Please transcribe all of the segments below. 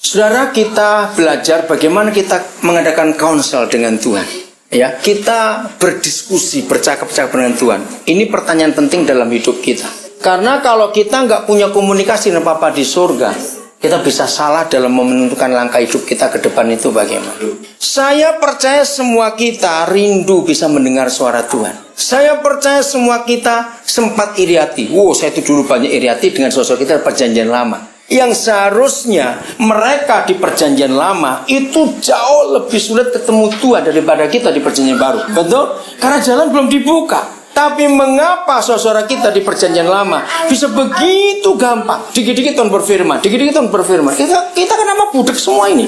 Saudara, kita belajar bagaimana kita mengadakan counsel dengan Tuhan. Ya, kita berdiskusi, bercakap-cakap dengan Tuhan. Ini pertanyaan penting dalam hidup kita. Karena kalau kita nggak punya komunikasi dengan Bapa di surga, kita bisa salah dalam menentukan langkah hidup kita ke depan itu bagaimana. Saya percaya semua kita rindu bisa mendengar suara Tuhan. Saya percaya semua kita sempat iri hati. Saya itu dulu banyak iri hati dengan sosok kita di perjanjian lama. Yang seharusnya mereka di perjanjian lama itu jauh lebih sulit ketemu Tuhan daripada kita di perjanjian baru. Betul? Karena jalan belum dibuka. Tapi mengapa saudara kita di perjanjian lama bisa begitu gampang? Dikit-dikit Tuhan berfirman, dikit-dikit Tuhan berfirman. Kita kan nama budak semua ini.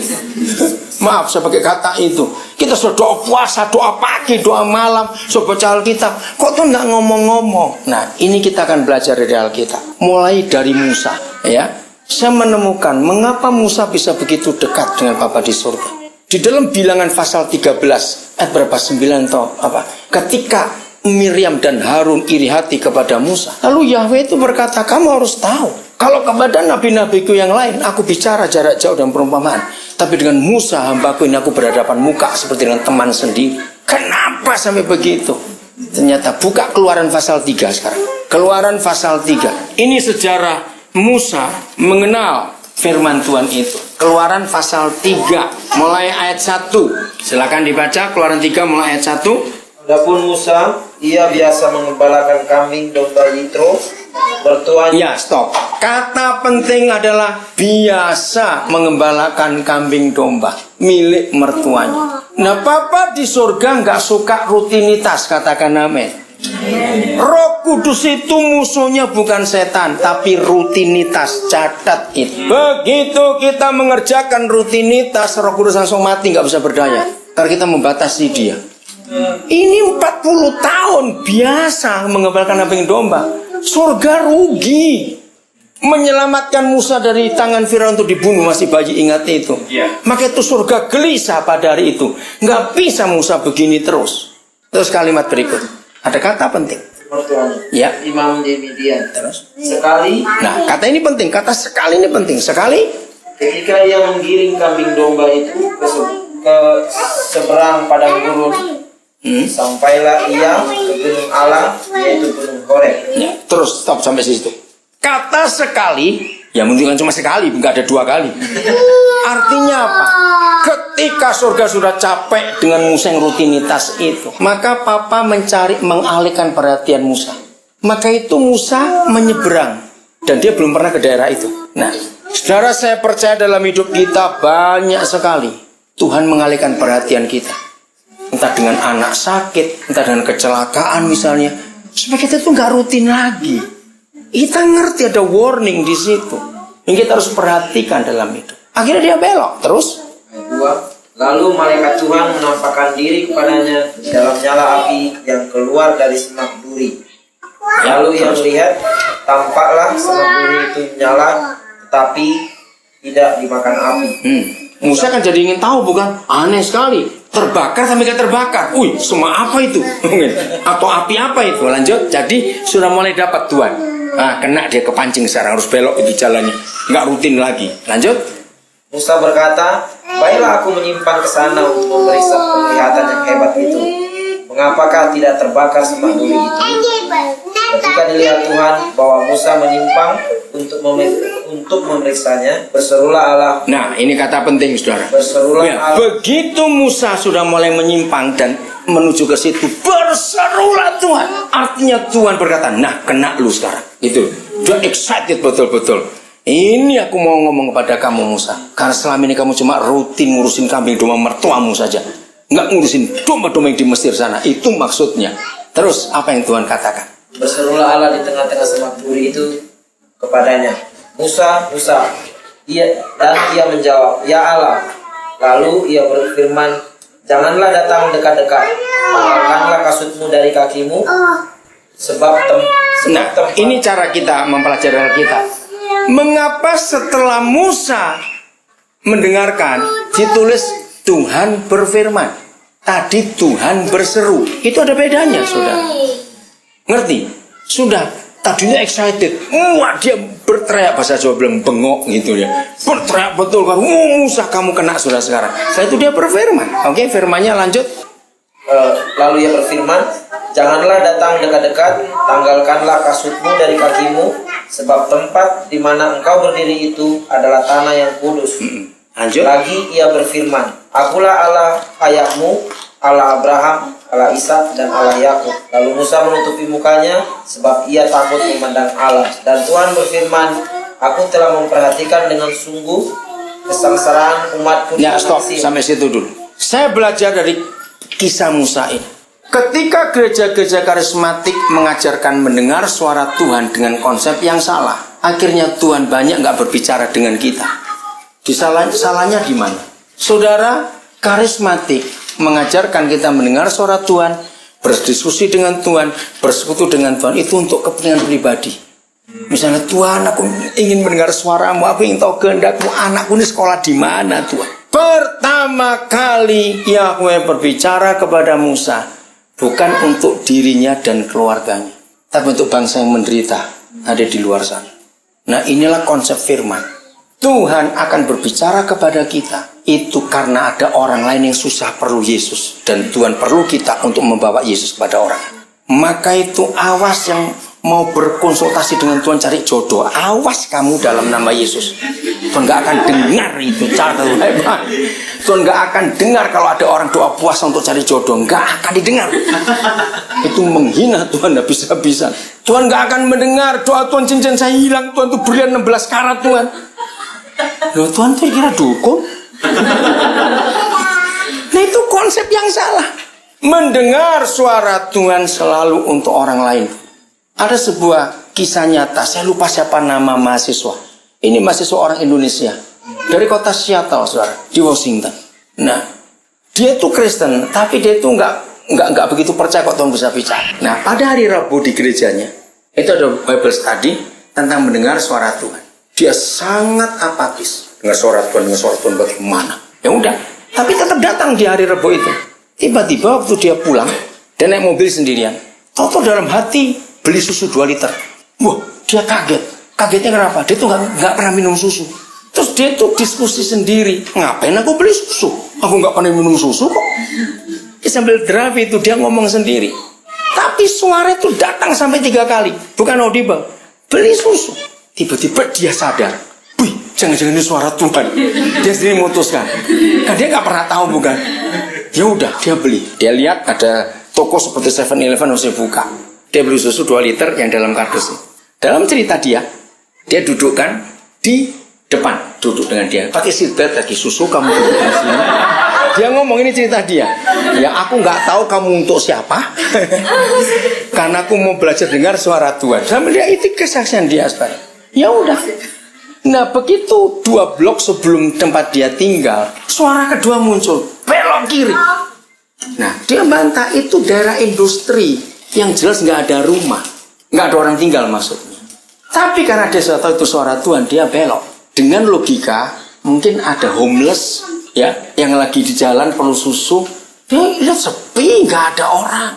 Maaf saya pakai kata itu. Kita sudah doa puasa, doa pagi, doa malam, sudah baca Alkitab. Kok Tuhan nggak ngomong-ngomong? Nah, ini kita akan belajar dari Alkitab. Mulai dari Musa, ya. Saya menemukan mengapa Musa bisa begitu dekat dengan Bapa di surga. Di dalam Bilangan pasal 13 ayat berapa 9 atau apa? Ketika Miriam dan Harun iri hati kepada Musa, lalu Yahweh itu berkata, kamu harus tahu, kalau kepada nabi-nabiku yang lain aku bicara jarak jauh dan perumpamaan, tapi dengan Musa hambaku ini aku berhadapan muka seperti dengan teman sendiri. Kenapa sampai begitu? Ternyata buka Keluaran pasal 3 sekarang. Keluaran pasal 3. Ini sejarah Musa mengenal firman Tuhan itu. Keluaran pasal 3 mulai ayat 1. Silakan dibaca Keluaran 3 mulai ayat 1. Adapun Musa, ia biasa mengembalakan kambing domba Yitro, bertuan. Ya, stop. Kata penting adalah biasa mengembalakan kambing domba milik mertuanya. Nah, Papa di surga nggak suka rutinitas, katakan amin. Roh Kudus itu musuhnya bukan setan, tapi rutinitas. Catat itu. Begitu kita mengerjakan rutinitas, Roh Kudus langsung mati, nggak bisa berdaya. Karena kita membatasi dia. Ini 40 tahun biasa mengembalakan kambing domba. Surga rugi. Menyelamatkan Musa dari tangan Firaun untuk dibunuh, masih bayi, ingat itu. Maka itu surga gelisah pada hari itu. Nggak bisa Musa begini terus. Terus kalimat berikut. Ada kata penting. Mertuanya. Ya. Imam di Midian. Terus. Sekali. Nah, kata ini penting. Kata sekali ini penting. Sekali. Ketika ia menggiring kambing domba itu ke seberang padang gurun, sampailah ia ke gunung Allah, yaitu gunung Horeb. Ya. Terus stop sampai situ. Kata sekali. Ya menunjukkan cuma sekali, nggak ada 2 kali. Artinya apa? Ketika surga sudah capek dengan Musa yang rutinitas itu, maka Papa mengalihkan perhatian Musa. Maka itu Musa menyeberang, dan dia belum pernah ke daerah itu. Nah, saudara, saya percaya dalam hidup kita banyak sekali Tuhan mengalihkan perhatian kita. Entah dengan anak sakit, entah dengan kecelakaan misalnya, supaya kita tuh nggak rutin lagi. Kita ngerti ada warning di situ yang kita harus perhatikan dalam hidup. Akhirnya dia belok terus. 2. Lalu malaikat Tuhan menampakkan diri kepadanya dalam nyala api yang keluar dari semak duri. Lalu ia melihat, tampaklah semak duri itu nyala, tetapi tidak dimakan api. Musa kan jadi ingin tahu, bukan? Aneh sekali, terbakar sampai gak terbakar. Semua apa itu? Atau api apa itu? Lanjut, jadi sudah mulai dapat Tuhan. Kena dia kepancing sekarang, harus belok itu jalannya, nggak rutin lagi. Lanjut. Musa berkata, baiklah aku menyimpan ke sana untuk memeriksa penglihatan yang hebat itu. Mengapakah tidak terbakar semak duri itu? Ketika dilihat Tuhan bahwa Musa menyimpang untuk memeriksanya, berserulah Allah. Nah, ini kata penting, saudara. Berserulah Allah. Begitu Musa sudah mulai menyimpang dan menuju ke situ, berserulah Tuhan. Artinya Tuhan berkata, nah kena lu sekarang. Itu, dia excited betul-betul. Ini aku mau ngomong kepada kamu Musa, karena selama ini kamu cuma rutin ngurusin kambing domba mertuamu saja, nggak ngurusin domba-domba yang di Mesir sana. Itu maksudnya. Terus apa yang Tuhan katakan? Berserulah Allah di tengah-tengah semak duri itu kepadanya, Musa, Musa. Ia menjawab, ya Allah. Lalu ia berfirman, janganlah datang dekat-dekat, angkatlah kasutmu dari kakimu, sebab ini cara kita mempelajari Alkitab. Mengapa setelah Musa mendengarkan ditulis Tuhan berfirman, tadi Tuhan berseru? Itu ada bedanya, saudara. Ngerti? Sudah. Tadinya excited, wah dia berteriak, bahasa Jawa bilang bengok gitu ya, berteriak betul kan, Musa kamu kena sudah sekarang. Setelah itu dia berfirman, oke, firmannya lanjut. Lalu ia berfirman, janganlah datang dekat-dekat, tanggalkanlah kasutmu dari kakimu, sebab tempat di mana engkau berdiri itu adalah tanah yang kudus. Lanjut. Lagi ia berfirman, akulah Allah ayahmu, Allah Abraham, Allah Ishak, dan Allah Yakub. Lalu Musa menutupi mukanya, sebab ia takut memandang Allah. Dan Tuhan berfirman, aku telah memperhatikan dengan sungguh kesengsaraan umatku. Ya stop, sampai situ dulu. Saya belajar dari kisah Musa ini. Ketika gereja-gereja karismatik mengajarkan mendengar suara Tuhan dengan konsep yang salah, akhirnya Tuhan banyak nggak berbicara dengan kita. Salahnya di mana? Saudara, karismatik mengajarkan kita mendengar suara Tuhan, berdiskusi dengan Tuhan, bersekutu dengan Tuhan, itu untuk kepentingan pribadi. Misalnya, Tuhan, aku ingin mendengar suaramu, aku ingin tahu kehendakmu, anakku ini sekolah di mana, Tuhan. Pertama kali Yahweh berbicara kepada Musa, bukan untuk dirinya dan keluarganya, tapi untuk bangsa yang menderita ada di luar sana. Nah, inilah konsep firman. Tuhan akan berbicara kepada kita itu karena ada orang lain yang susah perlu Yesus, dan Tuhan perlu kita untuk membawa Yesus kepada orang. Maka itu awas yang mau berkonsultasi dengan Tuhan cari jodoh, awas kamu dalam nama Yesus. Tuhan gak akan dengar itu cara hebat. Tuhan gak akan dengar kalau ada orang doa puasa untuk cari jodoh, gak akan didengar. Itu menghina Tuhan habis-habisan. Tuhan gak akan mendengar doa Tuhan, cincin saya hilang, Tuhan tuh berlian 16 karat Tuhan. Loh, Tuhan tuh kira dukun. Nah, itu konsep yang salah. Mendengar suara Tuhan selalu untuk orang lain. Ada sebuah kisah nyata, saya lupa siapa nama mahasiswa. Ini mahasiswa orang Indonesia dari kota Seattle, saudara, di Washington. Nah, dia tuh Kristen, tapi dia tuh nggak begitu percaya kok Tuhan bisa bicara. Nah, pada hari Rabu di gerejanya itu ada Bible study tentang mendengar suara Tuhan. Dia sangat apatis dengan suara Tuhan bagaimana. Ya udah, tapi tetap datang di hari Rabu itu. Tiba-tiba waktu dia pulang dan naik mobil sendirian, tahu dalam hati beli susu 2 liter. Wah, dia kaget. Kagetnya kenapa? Dia tuh nggak pernah minum susu. Terus dia tuh diskusi sendiri, ngapain aku beli susu? Aku nggak pernah minum susu kok. Dia sambil drive itu dia ngomong sendiri. Tapi suara itu datang sampai 3 kali, bukan audible. Beli susu. Tiba-tiba dia sadar, wih, jangan-jangan ini suara Tuhan. Dia sendiri memutuskan. Kan dia nggak pernah tahu, bukan? Ya udah, dia beli. Dia lihat ada toko seperti 7-Eleven harus buka. Dia beli susu 2 liter yang dalam kardus. Dalam cerita dia dudukkan di depan, duduk dengan dia. Pakai seatbelt lagi, susu kamu duduk di sini. Dia ngomong, ini cerita dia. Ya aku nggak tahu kamu untuk siapa. Karena aku mau belajar dengar suara Tuhan. Sambil dia itu kesaksian dia, saudara. Ya udah. Nah, begitu 2 blok sebelum tempat dia tinggal, suara kedua muncul, belok kiri. Nah, dia bantah itu daerah industri yang jelas nggak ada rumah, nggak ada orang tinggal maksudnya. Tapi karena dia sudah tahu itu suara Tuhan, dia belok. Dengan logika, mungkin ada homeless ya yang lagi di jalan perlu susu. Dia lihat sepi, nggak ada orang.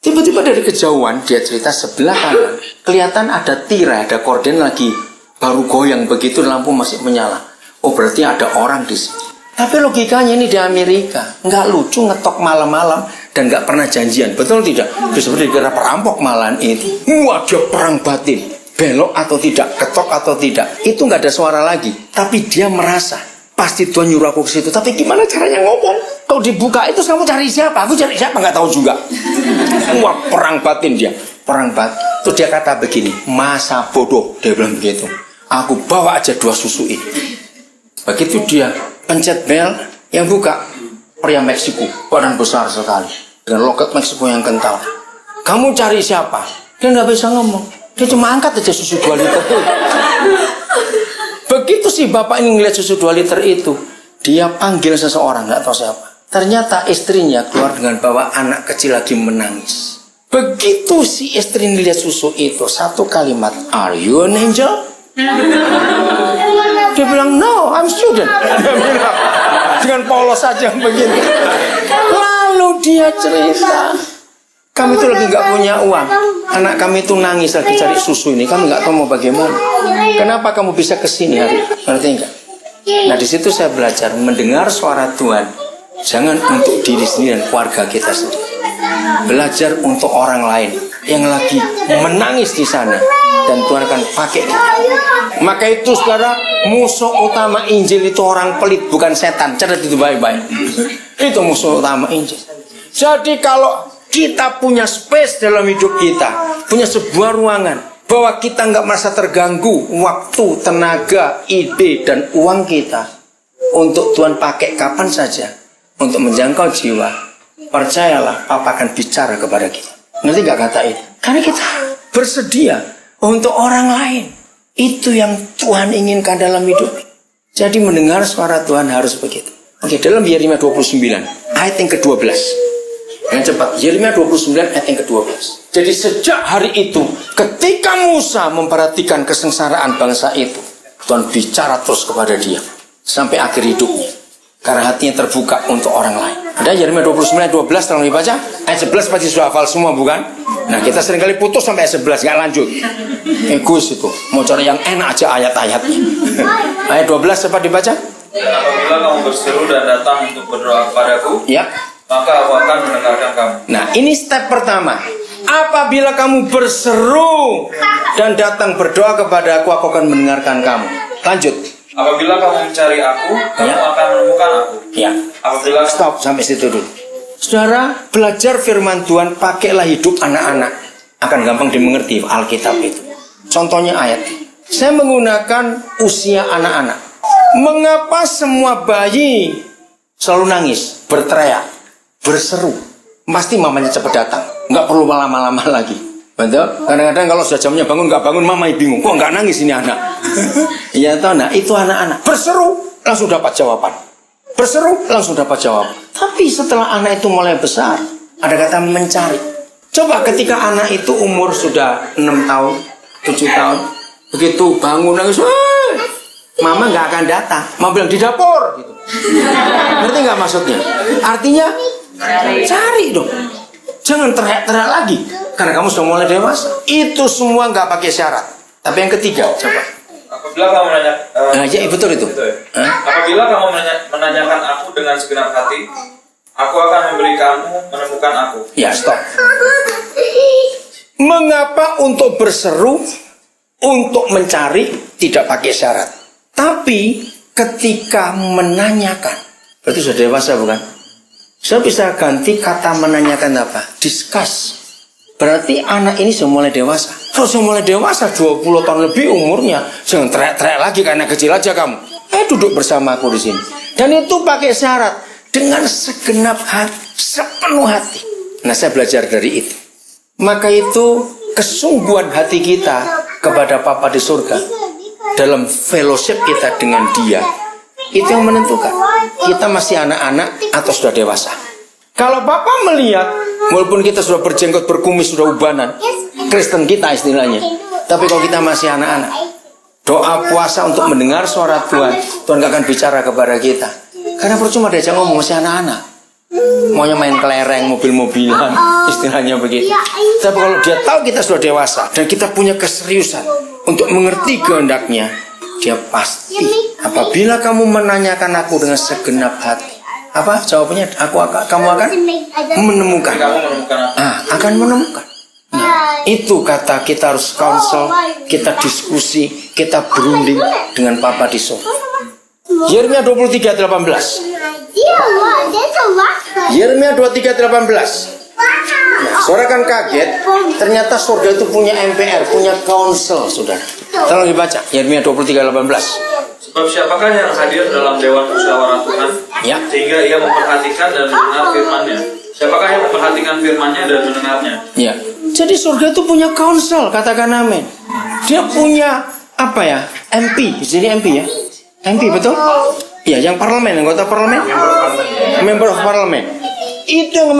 Tiba-tiba dari kejauhan dia cerita sebelah kanan kelihatan ada tirai, ada korden lagi baru goyang begitu, lampu masih menyala. Oh, berarti ada orang di sini. Tapi logikanya ini di Amerika nggak lucu ngetok malam-malam dan nggak pernah janjian, betul tidak? Seperti dikira perampok malahan itu. Wah, dia perang batin, belok atau tidak, ketok atau tidak, itu nggak ada suara lagi. Tapi dia merasa pasti Tuhan nyuruh aku ke situ. Tapi gimana caranya ngomong? Kalau dibuka itu kamu cari siapa? Aku cari siapa nggak tahu juga. Wah, perang batin dia, perang batin. Terus dia kata begini, masa bodoh, dia bilang begitu. Aku bawa aja 2 susu ini. Begitu dia pencet bel, yang buka pria Meksiko, badan besar sekali, dengan logat Meksiko yang kental. Kamu cari siapa? Dia nggak bisa ngomong. Dia cuma angkat aja susu 2 liter itu. Begitu si bapak ini ngeliat susu 2 liter itu, dia panggil seseorang, nggak tahu siapa. Ternyata istrinya keluar dengan bawa anak kecil lagi menangis. Begitu si istri ngeliat susu itu, satu kalimat, "Are you an angel?" Dia bilang, "No, I'm student." Dia bilang, dengan polos saja begini. Lalu dia cerita, Kami itu lagi nggak punya uang. Anak kami itu nangis lagi cari susu ini. Kami nggak tahu mau bagaimana. Kenapa kamu bisa kesini hari? Ngerti nggak? Nah di situ saya belajar mendengar suara Tuhan. Jangan untuk diri sendiri dan keluarga kita sendiri. Belajar untuk orang lain yang lagi menangis di sana. Dan Tuhan akan pakai kita. Maka itu saudara, musuh utama Injil itu orang pelit, bukan setan. Catat itu baik-baik. Itu musuh utama Injil. Jadi kalau kita punya space dalam hidup kita, punya sebuah ruangan, bahwa kita nggak merasa terganggu waktu, tenaga, ide, dan uang kita untuk Tuhan pakai kapan saja untuk menjangkau jiwa. Percayalah, Papa akan bicara kepada kita. Ngerti nggak kata itu? Karena kita bersedia untuk orang lain. Itu yang Tuhan inginkan dalam hidup. Jadi mendengar suara Tuhan harus begitu. Oke, dalam Yeremia 29 ayat yang ke-12. Yang cepat, Yeremia 29 ayat yang ke-12. Jadi sejak hari itu, ketika Musa memperhatikan kesengsaraan bangsa itu, Tuhan bicara terus kepada dia sampai akhir hidupnya. Karena hatinya terbuka untuk orang lain. Ada Yeremia 29 ayat 12, tolong dibaca. Ayat 11 pasti sudah hafal semua, bukan? Nah, kita seringkali putus sampai ayat 11, gak lanjut. Egois itu, mau cari yang enak aja ayat-ayatnya. Ayat 12 cepat dibaca. Dan apabila kamu berseru dan datang untuk berdoa kepadaku, Ya. maka aku akan mendengarkan kamu. Nah, ini step pertama. Apabila kamu berseru dan datang berdoa kepada aku akan mendengarkan kamu. Lanjut. Apabila kamu mencari aku, kamu akan menemukan aku. Ya. Apabila Stop sampai situ dulu. Saudara, belajar firman Tuhan, pakailah hidup anak-anak. Akan gampang dimengerti Alkitab itu. Contohnya ayat. Saya menggunakan usia anak-anak. Mengapa semua bayi selalu nangis, berteriak, berseru? Pasti mamanya cepat datang. Nggak perlu lama-lama lagi. Betul? Kadang-kadang kalau sudah jamnya bangun, nggak bangun, mama bingung. Kok nggak nangis ini anak? Iya toh, nah itu anak-anak. Berseru, langsung dapat jawaban. Berseru, langsung dapat jawaban. Tapi setelah anak itu mulai besar, ada kata mencari. Coba ketika anak itu umur sudah 6 tahun, 7 tahun. Begitu bangun nangis, mama nggak akan datang. Mama bilang di dapur gitu. Ngerti nggak maksudnya? Artinya cari dong. Jangan teriak-teriak lagi karena kamu sudah mulai dewasa. Itu semua nggak pakai syarat. Tapi yang ketiga, coba. apabila kamu Ya betul itu. apabila kamu menanyakan aku dengan segenap hati, aku akan memberi kamu menemukan aku. Ya stop. Mengapa untuk berseru, untuk mencari tidak pakai syarat? Tapi ketika menanyakan, berarti sudah dewasa bukan? Saya bisa ganti kata menanyakan apa? Discuss. Berarti anak ini sudah mulai dewasa. Kalau sudah mulai dewasa 20 tahun lebih umurnya, jangan teriak-teriak lagi karena kecil aja kamu. Duduk bersama aku di sini. Dan itu pakai syarat dengan segenap hati, sepenuh hati. Nah, saya belajar dari itu. Maka itu kesungguhan hati kita kepada Papa di surga dalam fellowship kita dengan Dia. Itu yang menentukan kita masih anak-anak atau sudah dewasa. Kalau Papa melihat, walaupun kita sudah berjenggot, berkumis, sudah ubanan, Kristen kita istilahnya, tapi kalau kita masih anak-anak, doa puasa untuk mendengar suara Tuhan, Tuhan gak akan bicara kepada kita. Karena percuma diajak ngomong masih anak-anak. Maunya main kelereng, mobil-mobilan, istilahnya begitu. Tapi kalau dia tahu kita sudah dewasa dan kita punya keseriusan untuk mengerti kehendaknya, dia pasti apabila kamu menanyakan aku dengan segenap hati, apa jawabannya? Kamu akan menemukan. Akan menemukan. Nah, itu kata kita harus counsel, kita diskusi, kita berunding dengan Papa di surga. Yeremia 23:18. Yeremia 23:18. Nah, saudara kan kaget, ternyata surga itu punya MPR, punya counsel, saudara. Tolong dibaca, Yeremia 23:18. Sebab siapakah yang hadir dalam Dewan Musyawarah Tuhan, Ya. sehingga ia memperhatikan dan mendengar firman-Nya? Siapakah yang memperhatikan firman-Nya dan mendengarnya? Ya. Jadi surga itu punya counsel, katakan amin. Dia punya apa ya? MP, di sini MP ya. MP betul? Ya, yang parlemen, anggota parlemen. Member of parliament. Itu yang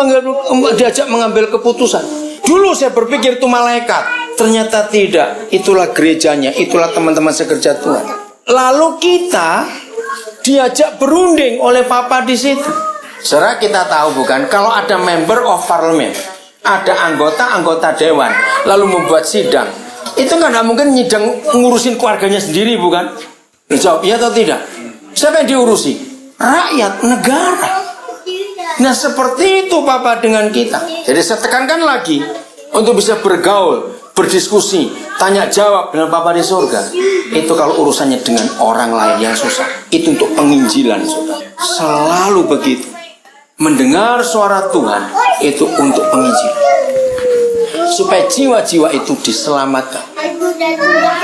diajak mengambil keputusan. Dulu saya berpikir itu malaikat, ternyata tidak. Itulah gerejanya, itulah teman-teman sekerja Tuhan. Lalu kita diajak berunding oleh Papa di situ. Saudara kita tahu bukan, kalau ada member of parliament, ada anggota dewan lalu membuat sidang, itu kan nggak mungkin nyidang ngurusin keluarganya sendiri, bukan? Jawab iya atau tidak? Siapa yang diurusi? Rakyat, negara. Nah seperti itu Papa dengan kita. Jadi saya tekankan lagi, untuk bisa bergaul, berdiskusi, tanya jawab dengan Papa di surga, itu kalau urusannya dengan orang lain yang susah, itu untuk penginjilan, saudara. Selalu begitu. Mendengar suara Tuhan itu untuk penginjilan, supaya jiwa-jiwa itu diselamatkan.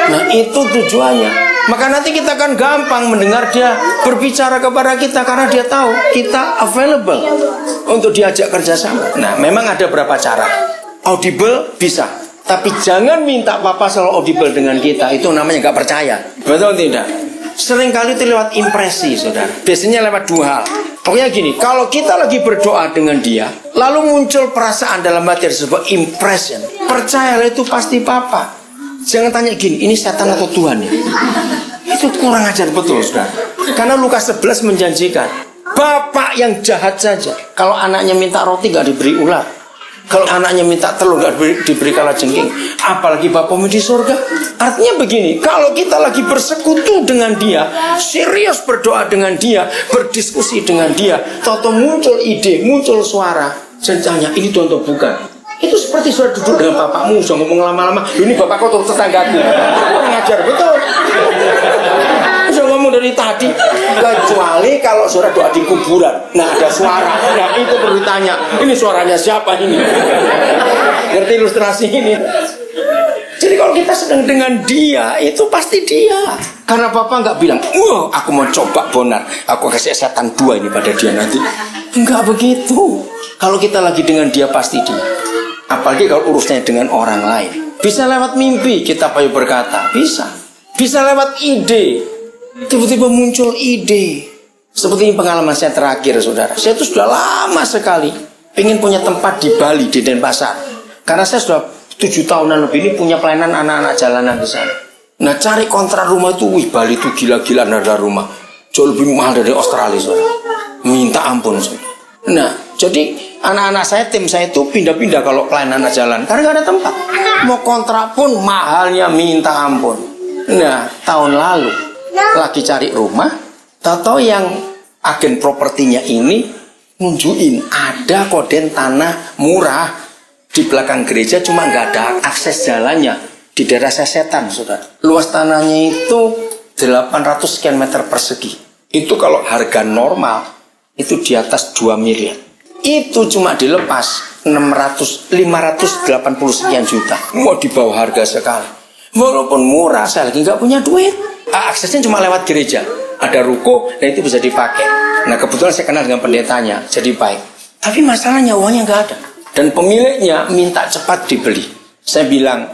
Nah itu tujuannya. Maka nanti kita akan gampang mendengar dia berbicara kepada kita, karena dia tahu kita available untuk diajak kerjasama. Nah memang ada beberapa cara. Audible bisa, tapi jangan minta Papa selalu audible dengan kita. Itu namanya gak percaya. Betul tidak? Seringkali itu lewat impresi, saudara. Biasanya lewat dua hal. Pokoknya gini, kalau kita lagi berdoa dengan dia, lalu muncul perasaan dalam hati sebuah impression, percayalah itu pasti Papa. Jangan tanya gini, ini setan atau Tuhan ya? Itu kurang ajar betul, saudara. Karena Lukas 11 menjanjikan, bapak yang jahat saja, kalau anaknya minta roti gak diberi ular, kalau anaknya minta telur gak diberi kalajengking, apalagi Bapamu di surga. Artinya begini, kalau kita lagi bersekutu dengan dia, serius berdoa dengan dia, berdiskusi dengan dia, tahu-tahu muncul ide, muncul suara, tanya ini Tuhan atau bukan. Itu seperti sudah duduk dengan bapakmu, sudah ngomong lama-lama, ini bapakku atau tetanggaku. Ngajar betul. Sudah ngomong dari tadi. Kecuali kalau suara doa di kuburan, nah ada suara, nah itu perlu ditanya, ini suaranya siapa ini? Ngerti ilustrasi ini? Jadi kalau kita sedang dengan dia, itu pasti dia. Karena Papa nggak bilang, aku mau coba bonar, aku kasih setan 2 ini pada dia nanti. Enggak begitu. Kalau kita lagi dengan dia, pasti dia. Apalagi kalau urusnya dengan orang lain. Bisa lewat mimpi, kita payu berkata, bisa. Bisa lewat ide, tiba-tiba muncul ide. Seperti ini pengalaman saya terakhir, saudara. Saya itu sudah lama sekali ingin punya tempat di Bali, di Denpasar. Karena saya sudah 7 tahunan lebih ini punya pelayanan anak-anak jalanan di sana. Nah cari kontrak rumah itu, Bali itu gila-gilaan harga rumah. Jauh lebih mahal dari Australia, saudara. Minta ampun, saudara. Nah jadi anak-anak saya, tim saya itu pindah-pindah kalau pelayanan anak jalan, karena gak ada tempat. Mau kontrak pun mahalnya minta ampun. Nah tahun lalu lagi cari rumah, tahu-tahu yang agen propertinya ini nunjukin ada koden tanah murah di belakang gereja, cuma nggak ada akses jalannya di daerah Sesetan, saudara. Luas tanahnya itu 800 sekian meter persegi. Itu kalau harga normal itu di atas 2 miliar. Itu cuma dilepas 580 sekian juta. Mau di bawah harga sekali. Walaupun murah, saya lagi nggak punya duit. Aksesnya cuma lewat gereja. Ada ruko dan itu bisa dipakai. Nah kebetulan saya kenal dengan pendetanya, jadi baik. Tapi masalahnya uangnya nggak ada. Dan pemiliknya minta cepat dibeli. Saya bilang,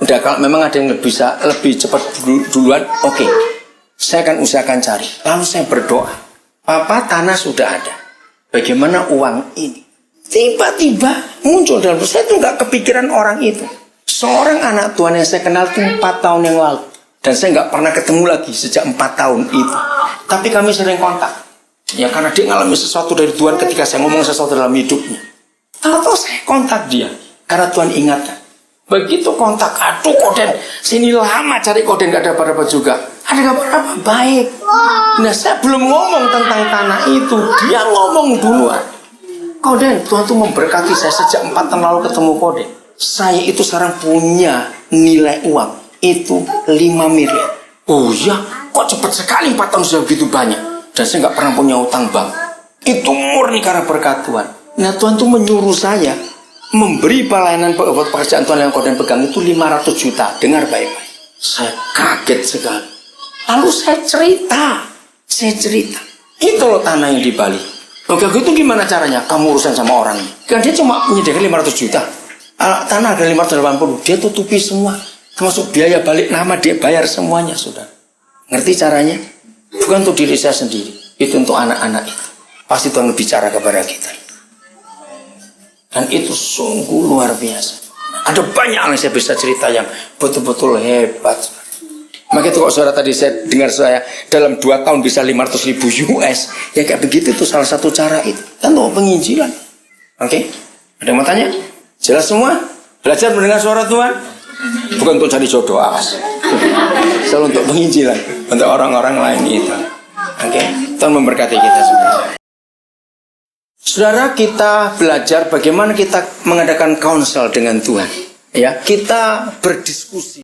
udah kalau memang ada yang bisa lebih cepat duluan, oke. Saya akan usahakan cari. Lalu saya berdoa, Papa tanah sudah ada, bagaimana uang ini? Tiba-tiba muncul dalam saya itu nggak kepikiran orang itu. Seorang anak Tuhan yang saya kenal itu 4 tahun yang lalu. Dan saya nggak pernah ketemu lagi sejak 4 tahun itu. Tapi kami sering kontak. Ya karena dia ngalami sesuatu dari Tuhan ketika saya ngomong sesuatu dalam hidupnya. Atau saya kontak dia karena Tuhan ingatkan. Begitu kontak, aduh koden, sini lama cari koden gak ada apa-apa juga. Ada apa-apa, baik. Nah saya belum ngomong tentang tanah itu, dia ngomong duluan. Koden, Tuhan tuh memberkati saya sejak 4 tahun lalu ketemu koden. Saya itu sekarang punya nilai uang itu 5 miliar. Oh ya, kok cepat sekali 4 tahun sudah begitu banyak. Dan saya gak pernah punya utang bank. Itu murni karena berkat Tuhan. Nah Tuhan tuh menyuruh saya memberi pelayanan pekerjaan Tuhan yang koden pegang itu 500 juta. Dengar baik-baik. Saya kaget sekali. Lalu saya cerita. Itu loh tanah yang di Bali. Oke, itu gimana caranya? Kamu urusan sama orang. Kan dia cuma menyediakan 500 juta. Tanah ada 580. Dia tutupi semua. Termasuk biaya balik nama dia bayar semuanya, saudara. Ngerti caranya? Bukan untuk diri saya sendiri. Itu untuk anak-anak itu. Pasti Tuhan bicara kepada kita. Dan itu sungguh luar biasa. Ada banyak yang saya bisa cerita yang betul-betul hebat. Maka itu kok saudara tadi saya dengar saya dalam 2 tahun bisa 500.000 US. Ya kayak begitu itu salah satu cara itu. Dan untuk penginjilan. Oke? Ada yang mau tanya? Jelas semua? Belajar mendengar suara Tuhan? Bukan untuk cari jodoh, awas. Selalu untuk penginjilan, untuk orang-orang lain itu. Oke, Tuhan memberkati kita semua. Saudara, kita belajar bagaimana kita mengadakan counsel dengan Tuhan. Ya, kita berdiskusi.